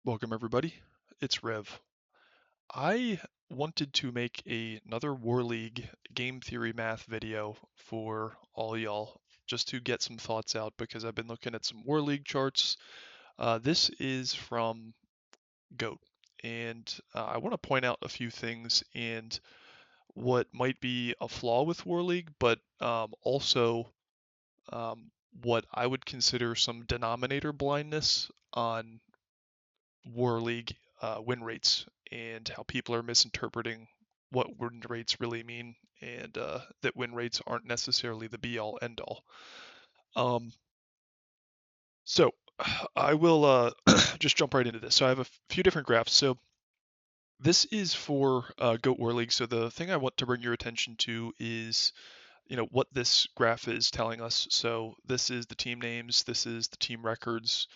Welcome everybody. It's Rev. I wanted to make another War League game theory math video for all y'all just to get some thoughts out because I've been looking at some War League charts. This is from GOAT, and I want to point out a few things and what might be a flaw with War League, but also um, what I would consider some denominator blindness on War League win rates and how people are misinterpreting what win rates really mean, and that win rates aren't necessarily the be all end all. Um, so I will just jump right into this. So I have a few different graphs. So this is for Goat War League. So the thing I want to bring your attention to is, what this graph is telling us. So this is the team names, this is the team records,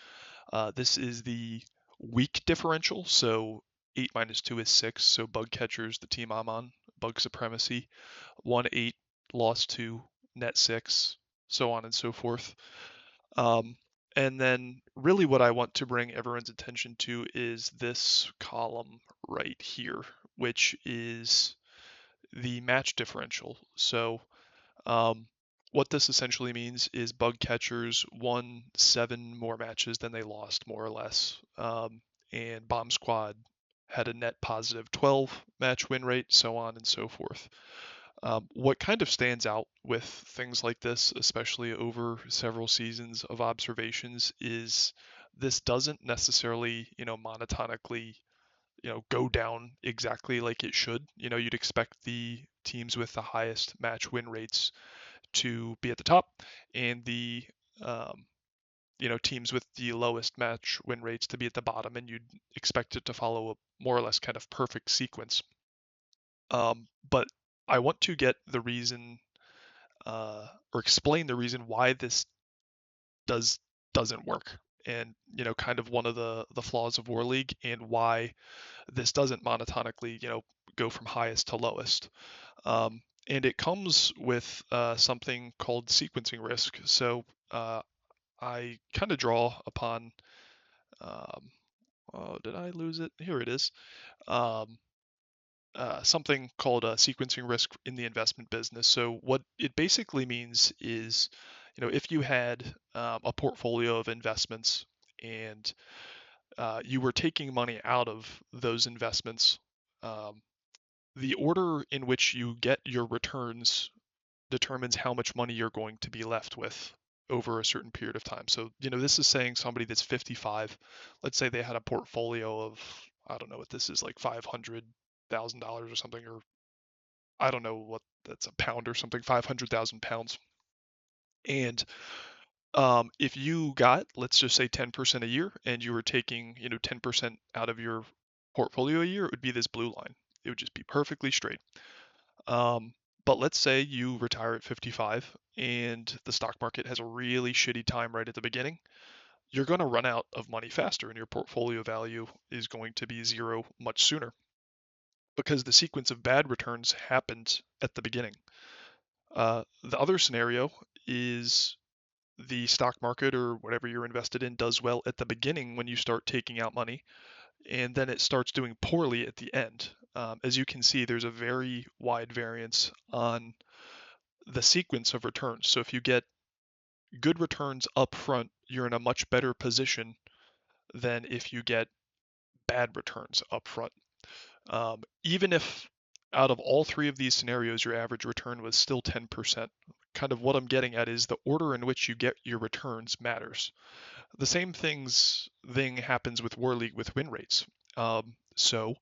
this is the weak differential. So 8 minus 2 is 6. So bug catchers, the team I'm on, bug supremacy, 1-8, lost 2, net 6, so on and so forth. Um, and then really what I want to bring everyone's attention to is this column right here, which is the match differential. So um, what this essentially means is bug catchers won 7 more matches than they lost, more or less. And Bomb Squad had a net positive 12 match win rate, so on and so forth. What kind of stands out with things like this, especially over several seasons of observations, is this doesn't necessarily, monotonically, go down exactly like it should. You'd expect the teams with the highest match win rates to be at the top, and the um, teams with the lowest match win rates to be at the bottom, and you'd expect it to follow a more or less kind of perfect sequence. But I want to get the reason or explain the reason why this does doesn't work, and kind of one of the flaws of War League, and why this doesn't monotonically go from highest to lowest. And it comes with something called sequencing risk. So I kind of draw upon. Um, oh, did I lose it? Here it is. Um, Something called sequencing risk in the investment business. So what it basically means is, if you had a portfolio of investments and you were taking money out of those investments, um, the order in which you get your returns determines how much money you're going to be left with over a certain period of time. So, this is saying somebody that's 55, let's say they had a portfolio of, I don't know what this is, like $500,000 or something, or I don't know what that's a pound or something, 500,000 pounds. And if you got, let's just say 10% a year, and you were taking, 10% out of your portfolio a year, it would be this blue line. It would just be perfectly straight. Um, but let's say you retire at 55 and the stock market has a really shitty time right at the beginning. You're going to run out of money faster and your portfolio value is going to be zero much sooner because the sequence of bad returns happened at the beginning. The other scenario is the stock market or whatever you're invested in does well at the beginning when you start taking out money, and then it starts doing poorly at the end. As you can see, there's a very wide variance on the sequence of returns. So if you get good returns up front, you're in a much better position than if you get bad returns up front. Even if out of all three of these scenarios, your average return was still 10%, kind of what I'm getting at is the order in which you get your returns matters. The same thing happens with War League with win rates. So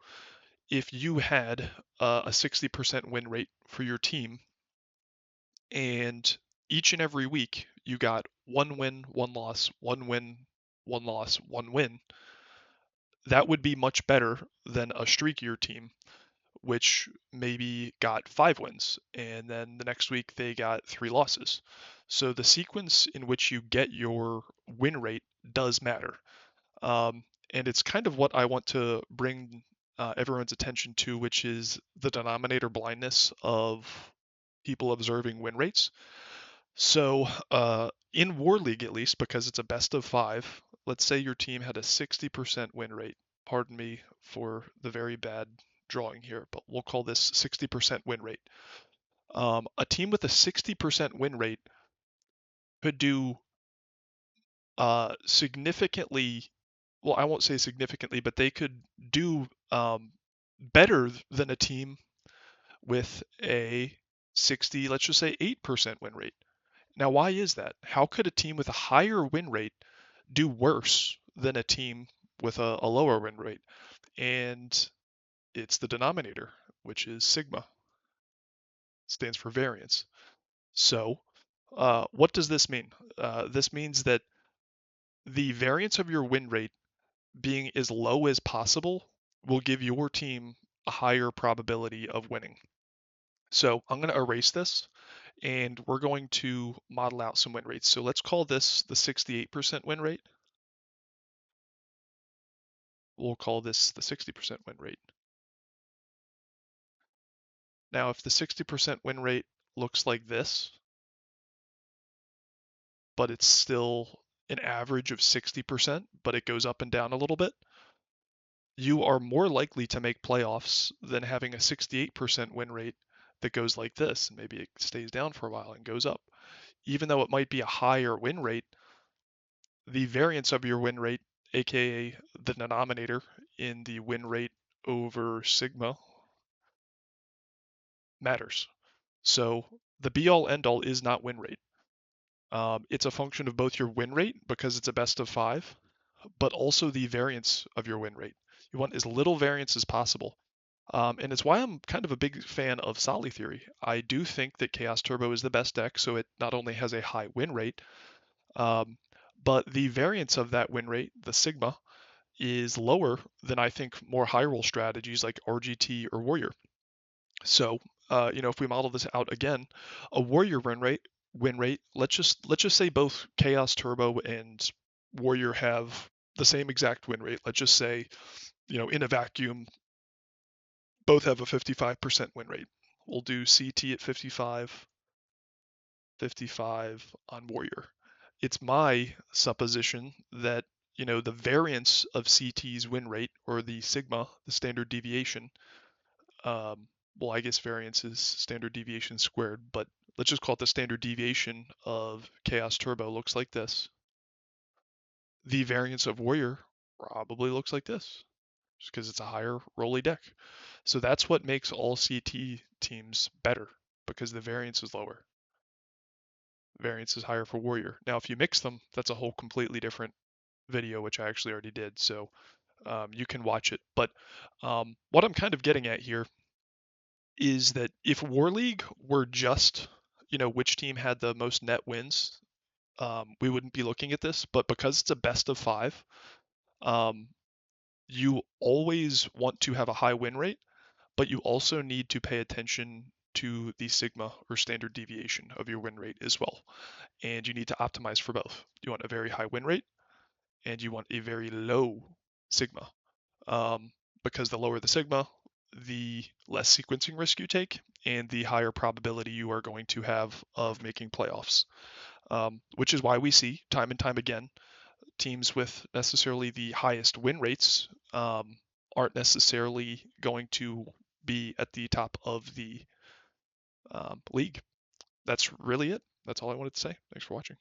if you had a 60% win rate for your team, and each and every week you got one win, one loss, one win, one loss, one win, that would be much better than a streakier team, which maybe got 5 wins, and then the next week they got 3 losses. So the sequence in which you get your win rate does matter. Um, and it's kind of what I want to bring everyone's attention to, which is the denominator blindness of people observing win rates. So in War League, at least, because it's a best of 5, let's say your team had a 60% win rate. Pardon me for the very bad drawing here, but we'll call this 60% win rate. A team with a 60% win rate could do significantly, well, I won't say significantly, but they could do better than a team with a 60, let's just say 8% win rate. Now, why is that? How could a team with a higher win rate do worse than a team with a lower win rate? And it's the denominator, which is sigma, stands for variance. So, what does this mean? This means that the variance of your win rate being as low as possible will give your team a higher probability of winning. So I'm going to erase this and we're going to model out some win rates. So let's call this the 68% win rate. We'll call this the 60% win rate. Now, if the 60% win rate looks like this, but it's still an average of 60%, but it goes up and down a little bit, you are more likely to make playoffs than having a 68% win rate that goes like this. And maybe it stays down for a while and goes up. Even though it might be a higher win rate, the variance of your win rate, aka the denominator in the win rate over sigma, matters. So the be all end all is not win rate. It's a function of both your win rate, because it's a best of 5, but also the variance of your win rate. You want as little variance as possible. And it's why I'm kind of a big fan of Solly Theory. I do think that Chaos Turbo is the best deck, so it not only has a high win rate, um, but the variance of that win rate, the sigma, is lower than I think more high roll strategies like RGT or Warrior. So, if we model this out again, a Warrior win rate, let's just say both Chaos Turbo and Warrior have the same exact win rate. Let's just say, in a vacuum, both have a 55% win rate. We'll do CT at 55, 55 on Warrior. It's my supposition that, the variance of CT's win rate, or the sigma, the standard deviation, well, I guess variance is standard deviation squared, but let's just call it the standard deviation of Chaos Turbo looks like this. The variance of Warrior probably looks like this, just because it's a higher rolly deck. So that's what makes all CT teams better, because the variance is lower. Variance is higher for Warrior. Now, if you mix them, that's a whole completely different video, which I actually already did. So you can watch it. But what I'm kind of getting at here is that if War League were just, which team had the most net wins, we wouldn't be looking at this. But because it's a best of 5, um, you always want to have a high win rate, but you also need to pay attention to the sigma, or standard deviation, of your win rate as well. And you need to optimize for both. You want a very high win rate, and you want a very low sigma. Because the lower the sigma, the less sequencing risk you take, and the higher probability you are going to have of making playoffs. Which is why we see time and time again teams with necessarily the highest win rates aren't necessarily going to be at the top of the league. That's really it. That's all I wanted to say. Thanks for watching.